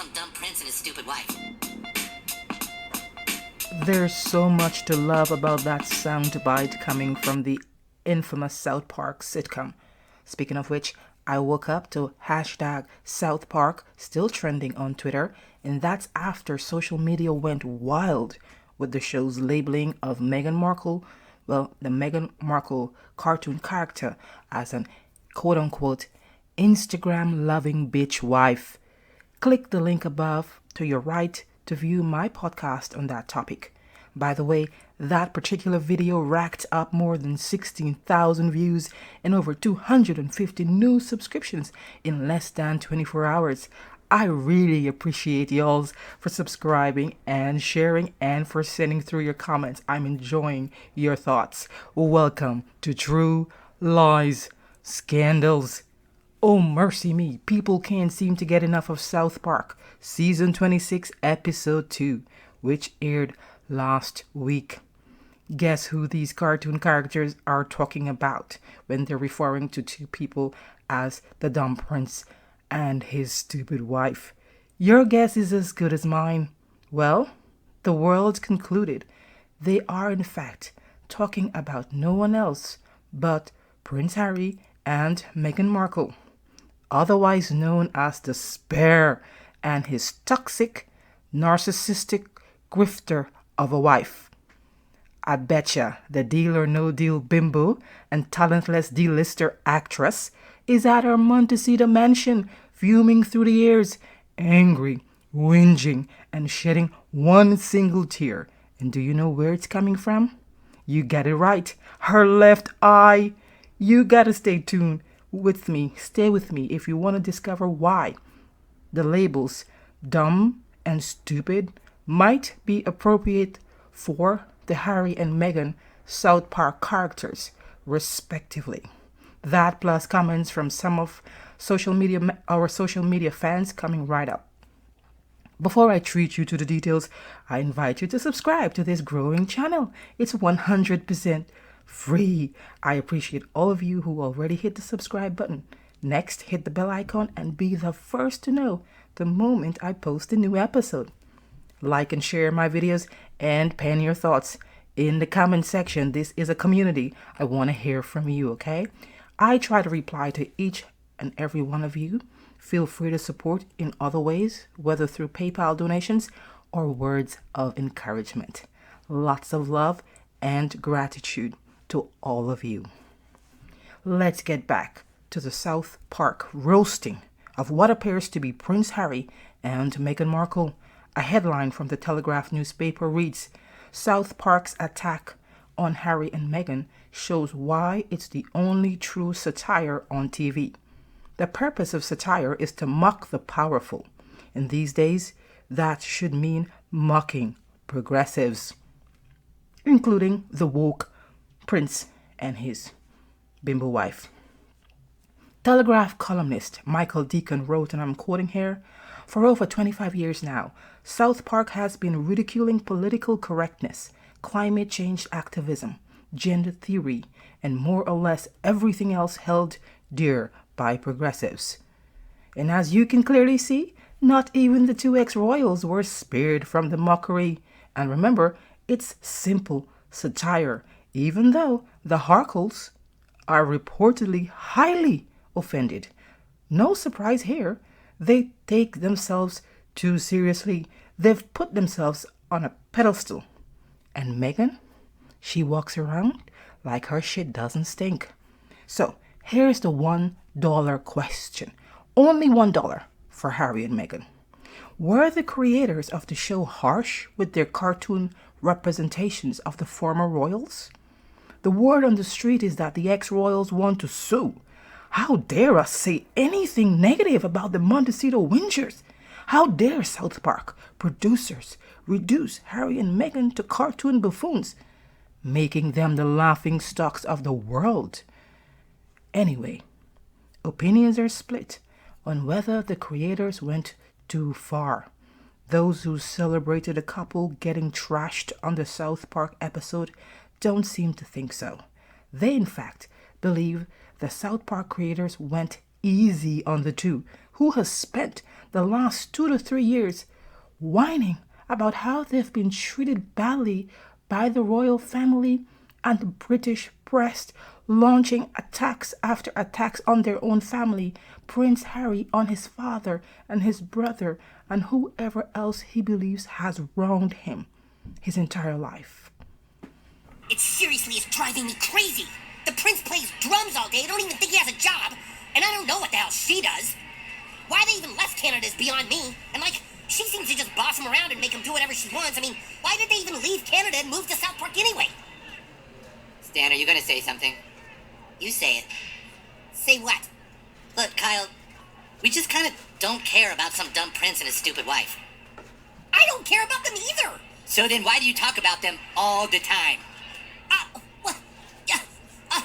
some dumb prince and his stupid wife. There's so much to love about that soundbite coming from the infamous South Park sitcom. Speaking of which, I woke up to hashtag South Park still trending on Twitter, and that's after social media went wild with the show's labeling of Meghan Markle, well, the Meghan Markle cartoon character, as an quote unquote Instagram loving bitch wife. Click the link above to your right to view my podcast on that topic. By the way, that particular video racked up more than 16,000 views and over 250 new subscriptions in less than 24 hours. I really appreciate y'all for subscribing and sharing and for sending through your comments. I'm enjoying your thoughts. Welcome to True Lies Scandals. Oh, mercy me, people can't seem to get enough of South Park, Season 26, Episode 2, which aired last week. Guess who these cartoon characters are talking about when they're referring to two people as the dumb prince and his stupid wife? Your guess is as good as mine. Well, the world concluded they are in fact talking about no one else but Prince Harry and Meghan Markle, otherwise known as the Spare, and his toxic, narcissistic grifter of a wife. I betcha the Deal or No Deal bimbo and talentless D-lister actress is at her Montecito mansion, fuming through the years, angry, whinging, and shedding one single tear. And do you know where it's coming from? You get it right, her left eye. You gotta stay tuned with me, stay with me if you want to discover why the labels dumb and stupid might be appropriate for the Harry and Meghan South Park characters, respectively. That plus comments from some of our social media fans coming right up. Before I treat you to the details, I invite you to subscribe to this growing channel. It's 100% free. I appreciate all of you who already hit the subscribe button. Next, hit the bell icon and be the first to know the moment I post a new episode. Like and share my videos and pen your thoughts in the comment section. This is a community. I want to hear from you, okay? I try to reply to each and every one of you. Feel free to support in other ways, whether through PayPal donations or words of encouragement. Lots of love and gratitude to all of you. Let's get back to the South Park roasting of what appears to be Prince Harry and Meghan Markle. A headline from the Telegraph newspaper reads, South Park's attack on Harry and Meghan shows why it's the only true satire on TV. The purpose of satire is to mock the powerful. And these days, that should mean mocking progressives, including the woke prince and his bimbo wife. Telegraph columnist Michael Deacon wrote, and I'm quoting here, for over 25 years now, South Park has been ridiculing political correctness, climate change activism, gender theory, and more or less everything else held dear by progressives. And as you can clearly see, not even the two ex-royals were spared from the mockery. And remember, it's simple satire, even though the Harkles are reportedly highly offended. No surprise here. They take themselves too seriously. They've put themselves on a pedestal. And Meghan, she walks around like her shit doesn't stink. So here's the $1 question. Only $1 for Harry and Meghan. Were the creators of the show harsh with their cartoon representations of the former royals? The word on the street is that the ex-royals want to sue. How dare us say anything negative about the Montecito whingers? How dare South Park producers reduce Harry and Meghan to cartoon buffoons, making them the laughing stocks of the world? Anyway, opinions are split on whether the creators went too far. Those who celebrated a couple getting trashed on the South Park episode don't seem to think so. They, in fact, believe the South Park creators went easy on the two, who has spent the last 2 to 3 years whining about how they've been treated badly by the royal family and the British press, launching attacks after attacks on their own family, Prince Harry on his father and his brother and whoever else he believes has wronged him his entire life. It seriously is driving me crazy. The prince plays drums all day. I don't even think he has a job. And I don't know what the hell she does. Why they even left Canada is beyond me. And she seems to just boss him around and make him do whatever she wants. I mean, why did they even leave Canada and move to South Park anyway? Stan, are you gonna say something? You say it. Say what? Look, Kyle, we just kind of don't care about some dumb prince and his stupid wife. I don't care about them either. So then why do you talk about them all the time? What? Yeah.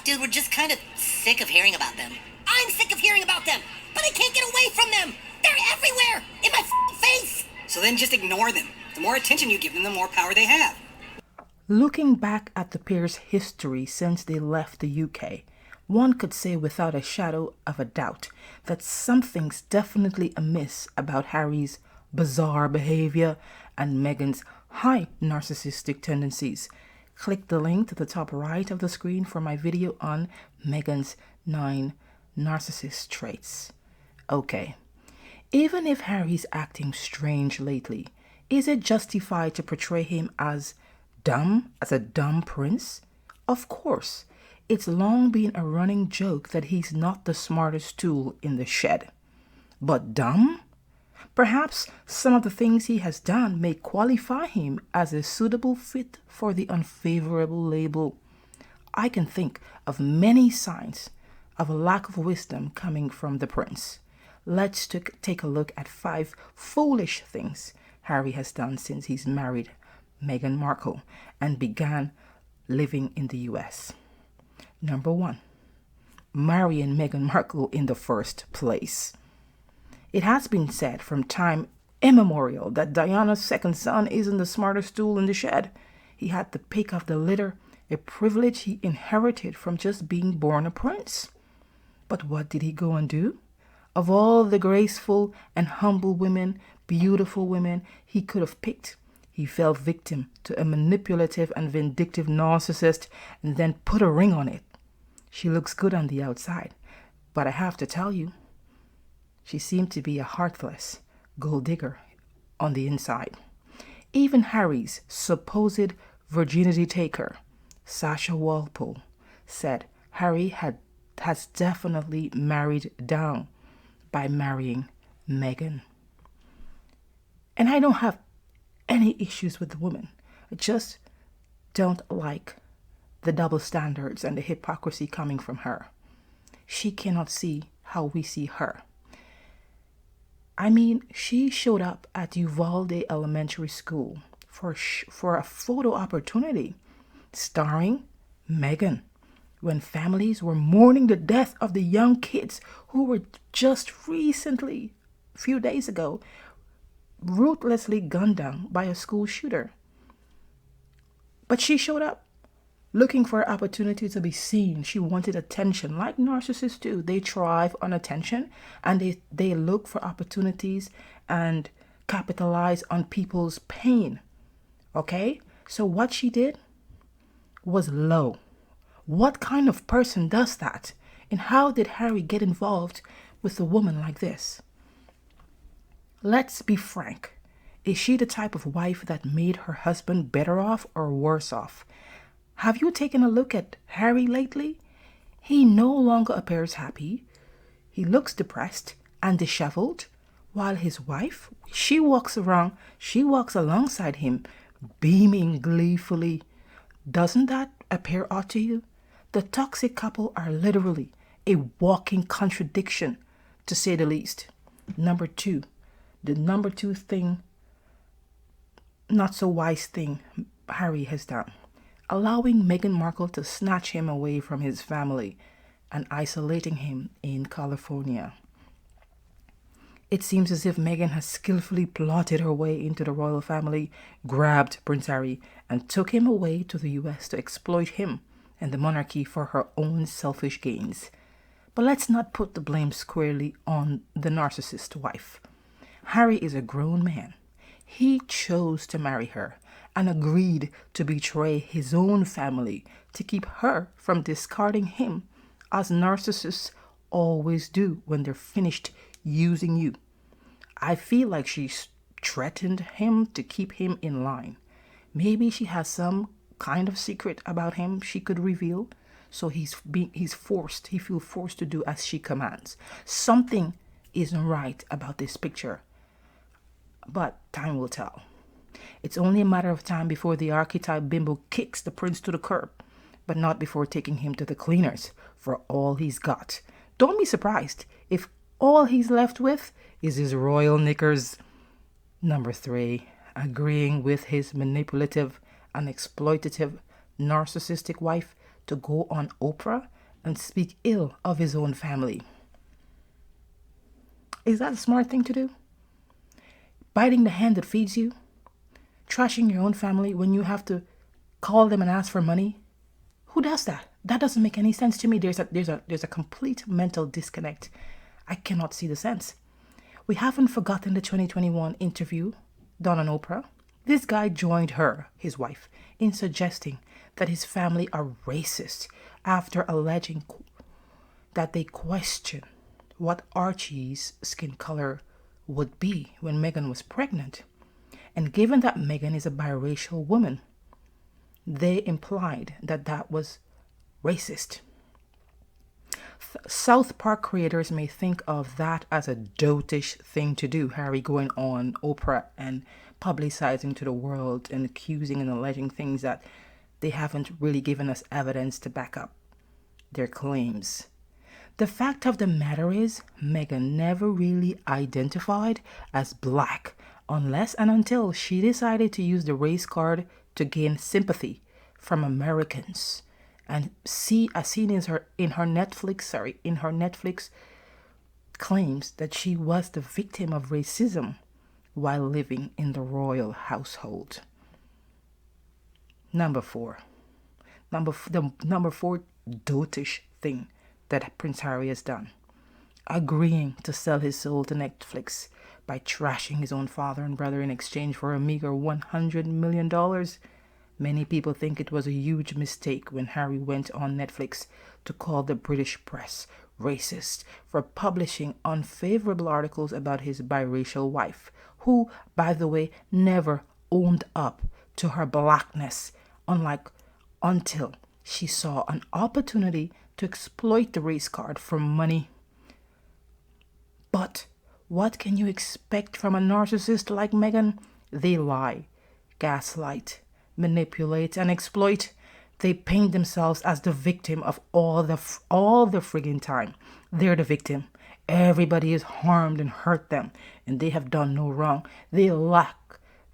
Dude, we're just kind of sick of hearing about them. I'm sick of hearing about them, but I can't get away from them. They're everywhere, in my face. So then just ignore them. The more attention you give them, the more power they have. Looking back at the pair's history since they left the UK, one could say without a shadow of a doubt that something's definitely amiss about Harry's bizarre behavior and Meghan's high narcissistic tendencies. Click the link to the top right of the screen for my video on Meghan's 9 narcissist traits. Okay, even if Harry's acting strange lately, is it justified to portray him as a dumb prince? Of course, it's long been a running joke that he's not the smartest tool in the shed. But dumb? Perhaps some of the things he has done may qualify him as a suitable fit for the unfavorable label. I can think of many signs of a lack of wisdom coming from the prince. Let's take a look at 5 foolish things Harry has done since he's married Meghan Markle and began living in the US. Number 1, marrying Meghan Markle in the first place. It has been said from time immemorial that Diana's second son isn't the smartest tool in the shed. He had the pick of the litter, a privilege he inherited from just being born a prince. But what did he go and do? Of all the graceful and humble women, beautiful women he could have picked, he fell victim to a manipulative and vindictive narcissist and then put a ring on it. She looks good on the outside, but I have to tell you, she seemed to be a heartless gold digger on the inside. Even Harry's supposed virginity taker, Sasha Walpole, said Harry has definitely married down by marrying Meghan. And I don't have any issues with the woman. I just don't like the double standards and the hypocrisy coming from her. She cannot see how we see her. I mean, she showed up at Uvalde Elementary School for a photo opportunity starring Meghan when families were mourning the death of the young kids who were just recently, a few days ago, ruthlessly gunned down by a school shooter. But she showed up looking for an opportunity to be seen. She wanted attention, like narcissists do. They thrive on attention and they look for opportunities and capitalize on people's pain. Okay? So what she did was low. What kind of person does that? And how did Harry get involved with a woman like this? Let's be frank. Is she the type of wife that made her husband better off or worse off? Have you taken a look at Harry lately? He no longer appears happy. He looks depressed and disheveled, while his wife, she walks alongside him, beaming gleefully. Doesn't that appear odd to you? The toxic couple are literally a walking contradiction, to say the least. Number 2, the number 2 thing, not so wise thing Harry has done. Allowing Meghan Markle to snatch him away from his family and isolating him in California. It seems as if Meghan has skillfully plotted her way into the royal family, grabbed Prince Harry, and took him away to the US to exploit him and the monarchy for her own selfish gains. But let's not put the blame squarely on the narcissist wife. Harry is a grown man. He chose to marry her and agreed to betray his own family to keep her from discarding him, as narcissists always do when they're finished using you. I feel like she threatened him to keep him in line. Maybe she has some kind of secret about him she could reveal, so he feels forced to do as she commands. Something isn't right about this picture, but time will tell. It's only a matter of time before the archetype bimbo kicks the prince to the curb, but not before taking him to the cleaners for all he's got. Don't be surprised if all he's left with is his royal knickers. Number 3, agreeing with his manipulative and exploitative narcissistic wife to go on Oprah and speak ill of his own family. Is that a smart thing to do? Biting the hand that feeds you? Trashing your own family when you have to call them and ask for money? Who does that? That doesn't make any sense to me. There's a complete mental disconnect. I cannot see the sense. We haven't forgotten the 2021 interview done on Oprah. This guy joined her, his wife, in suggesting that his family are racist after alleging that they question what Archie's skin color would be when Meghan was pregnant. And given that Meghan is a biracial woman, they implied that that was racist. South Park creators may think of that as a dotish thing to do, Harry going on Oprah and publicizing to the world and accusing and alleging things that they haven't really given us evidence to back up their claims. The fact of the matter is, Meghan never really identified as black unless and until she decided to use the race card to gain sympathy from Americans. And as seen in her Netflix claims that she was the victim of racism while living in the royal household. Number 4 dotish thing that Prince Harry has done: agreeing to sell his soul to Netflix by trashing his own father and brother in exchange for a meager $100 million. Many people think it was a huge mistake when Harry went on Netflix to call the British press racist for publishing unfavorable articles about his biracial wife, who, by the way, never owned up to her blackness, until she saw an opportunity to exploit the race card for money. But what can you expect from a narcissist like Meghan? They lie, gaslight, manipulate, and exploit. They paint themselves as the victim of all the friggin' time. They're the victim. Everybody is harmed and hurt them, and they have done no wrong. They lack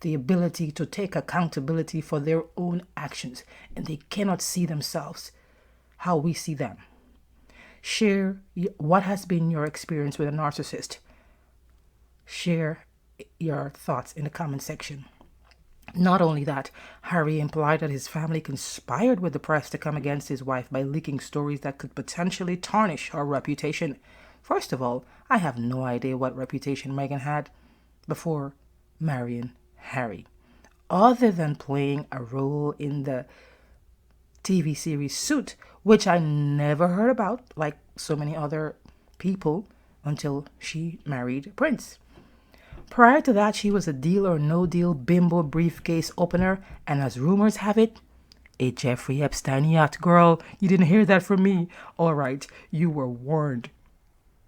the ability to take accountability for their own actions, and they cannot see themselves how we see them. Share what has been your experience with a narcissist. Share your thoughts in the comment section. Not only that, Harry implied that his family conspired with the press to come against his wife by leaking stories that could potentially tarnish her reputation. First of all, I have no idea what reputation Meghan had before marrying Harry, other than playing a role in the TV series Suit, which I never heard about, like so many other people, until she married Prince. Prior to that, she was a deal or no deal bimbo briefcase opener, and as rumors have it, a Jeffrey Epstein yacht. Girl, you didn't hear that from me. All right, you were warned.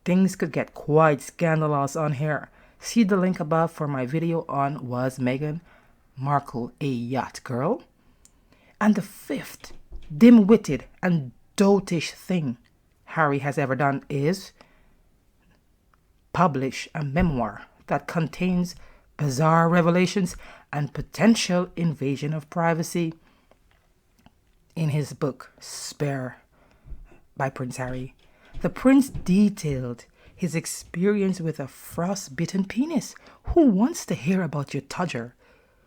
Things could get quite scandalous on here. See the link above for my video on Was Meghan Markle a Yacht Girl? And the 5th dim-witted and dotish thing Harry has ever done is publish a memoir that contains bizarre revelations and potential invasion of privacy. In his book, Spare, by Prince Harry, the prince detailed his experience with a frostbitten penis. Who wants to hear about your tudger?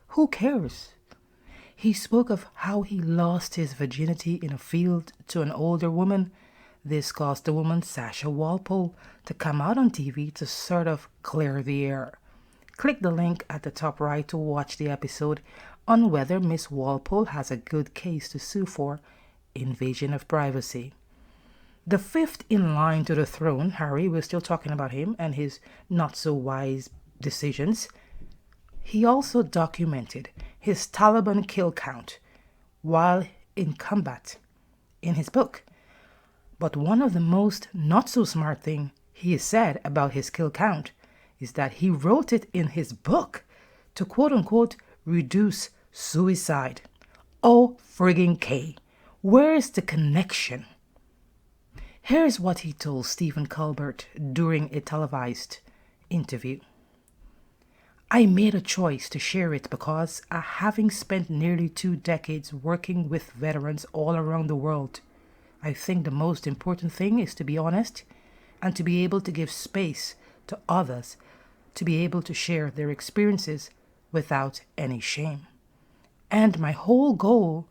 Who cares? He spoke of how he lost his virginity in a field to an older woman, This caused the woman Sasha Walpole to come out on TV to sort of clear the air. Click the link at the top right to watch the episode on whether Miss Walpole has a good case to sue for invasion of privacy. The fifth in line to the throne, Harry, we're still talking about him and his not-so-wise decisions. He also documented his Taliban kill count while in combat in his book. But one of the most not-so-smart thing he has said about his kill count is that he wrote it in his book to quote-unquote reduce suicide. Oh, friggin' K. Where is the connection? Here's what he told Stephen Colbert during a televised interview. I made a choice to share it because, having spent nearly 2 decades working with veterans all around the world, I think the most important thing is to be honest and to be able to give space to others to be able to share their experiences without any shame. And my whole goal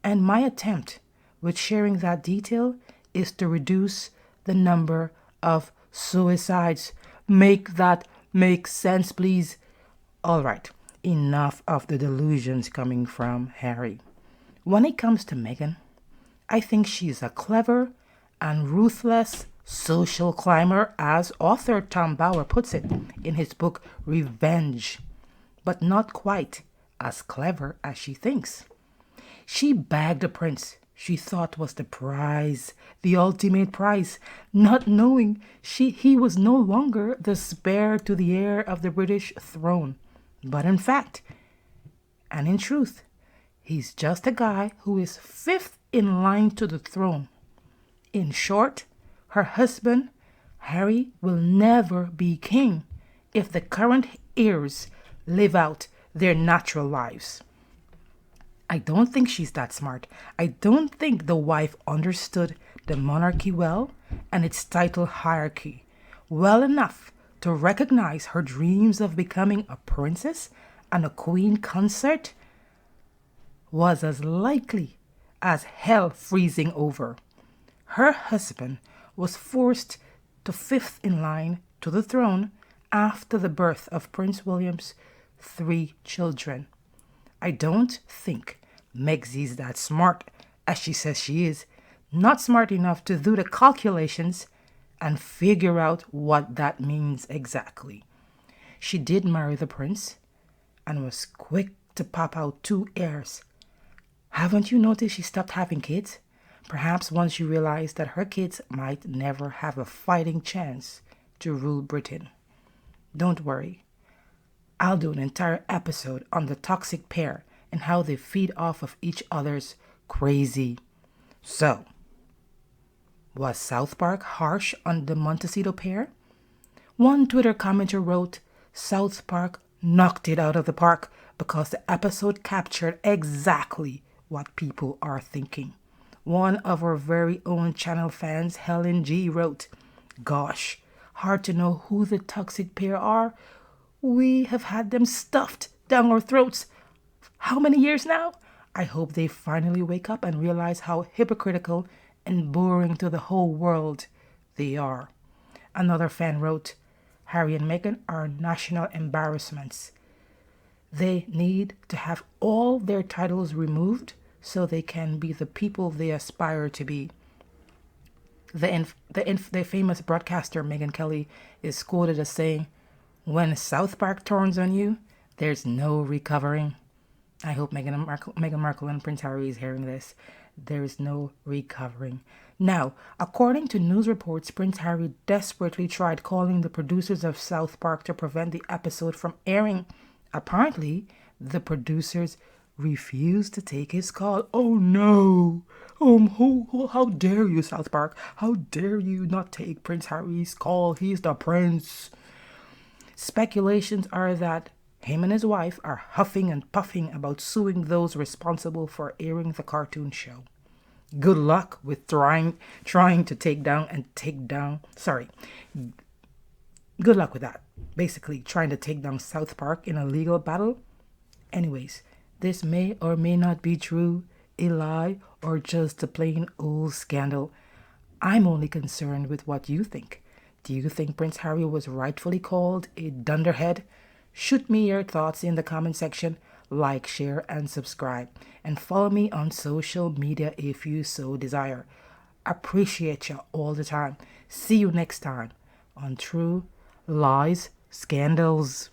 and my attempt with sharing that detail is to reduce the number of suicides. Make that make sense, please. All right, enough of the delusions coming from Harry. When it comes to Meghan, I think she's a clever and ruthless social climber, as author Tom Bauer puts it in his book Revenge, but not quite as clever as she thinks. She bagged the prince she thought was the prize, the ultimate prize, not knowing he was no longer the spare to the heir of the British throne, but in fact, and in truth, he's just a guy who is fifth in line to the throne. In short, her husband, Harry, will never be king if the current heirs live out their natural lives. I don't think she's that smart. I don't think the wife understood the monarchy well and its title hierarchy well enough to recognize her dreams of becoming a princess and a queen consort was as likely as hell freezing over. Her husband was forced to fifth in line to the throne after the birth of Prince William's 3 children. I don't think Megsy's that smart as she says she is, not smart enough to do the calculations and figure out what that means exactly. She did marry the prince and was quick to pop out 2 heirs. Haven't you noticed she stopped having kids? Perhaps once she realized that her kids might never have a fighting chance to rule Britain. Don't worry. I'll do an entire episode on the toxic pair and how they feed off of each other's crazy. So, was South Park harsh on the Montecito pair? One Twitter commenter wrote, South Park knocked it out of the park because the episode captured exactly what people are thinking. One of our very own channel fans, Helen G, wrote, Gosh, hard to know who the toxic pair are. We have had them stuffed down our throats. How many years now? I hope they finally wake up and realize how hypocritical and boring to the whole world they are. Another fan wrote, Harry and Meghan are national embarrassments. They need to have all their titles removed so they can be the people they aspire to be. The famous broadcaster Megyn Kelly is quoted as saying, when South Park turns on you, there's no recovering. I hope Meghan Markle and Prince Harry is hearing this. There is no recovering. Now, according to news reports, Prince Harry desperately tried calling the producers of South Park to prevent the episode from airing. Apparently, the producers refused to take his call. Oh no! How dare you, South Park? How dare you not take Prince Harry's call? He's the prince. Speculations are that him and his wife are huffing and puffing about suing those responsible for airing the cartoon show. Good luck with trying to take down. Good luck with that. Basically, trying to take down South Park in a legal battle. Anyways, this may or may not be true, a lie, or just a plain old scandal. I'm only concerned with what you think. Do you think Prince Harry was rightfully called a dunderhead? Shoot me your thoughts in the comment section. Like, share, and subscribe. And follow me on social media if you so desire. Appreciate you all the time. See you next time on True Lies Scandals.